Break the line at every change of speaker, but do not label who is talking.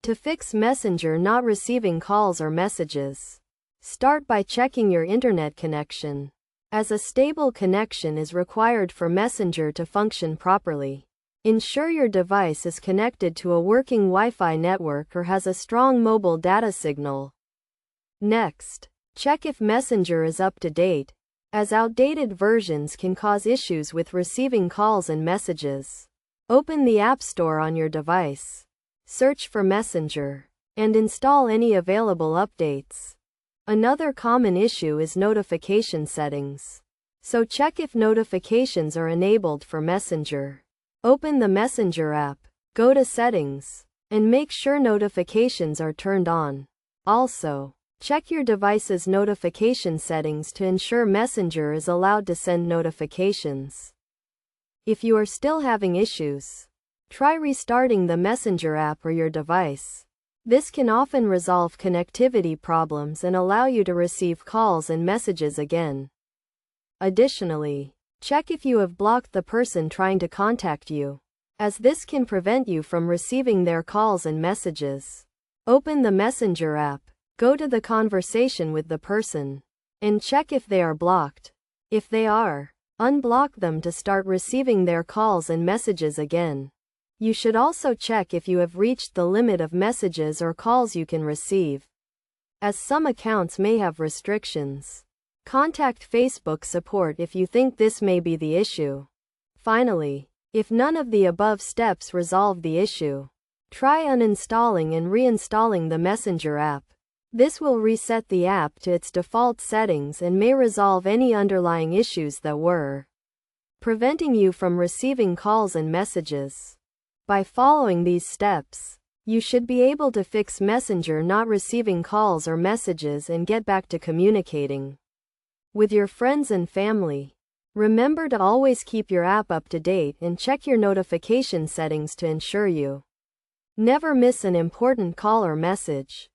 To fix Messenger not receiving calls or messages, start by checking your internet connection, as a stable connection is required for Messenger to function properly. Ensure your device is connected to a working Wi-Fi network or has a strong mobile data signal. Next, check if Messenger is up to date, as outdated versions can cause issues with receiving calls and messages. Open the App Store on your device, search for Messenger, and install any available updates. Another common issue is notification settings. So check if notifications are enabled for Messenger. Open the Messenger app, go to Settings, and make sure notifications are turned on. Also, check your device's notification settings to ensure Messenger is allowed to send notifications. If you are still having issues, try restarting the Messenger app or your device. This can often resolve connectivity problems and allow you to receive calls and messages again. Additionally, check if you have blocked the person trying to contact you, as this can prevent you from receiving their calls and messages. Open the Messenger app, go to the conversation with the person, and check if they are blocked. If they are, unblock them to start receiving their calls and messages again. You should also check if you have reached the limit of messages or calls you can receive, as some accounts may have restrictions. Contact Facebook support if you think this may be the issue. Finally, if none of the above steps resolve the issue, try uninstalling and reinstalling the Messenger app. This will reset the app to its default settings and may resolve any underlying issues that were preventing you from receiving calls and messages. By following these steps, you should be able to fix Messenger not receiving calls or messages and get back to communicating with your friends and family. Remember to always keep your app up to date and check your notification settings to ensure you never miss an important call or message.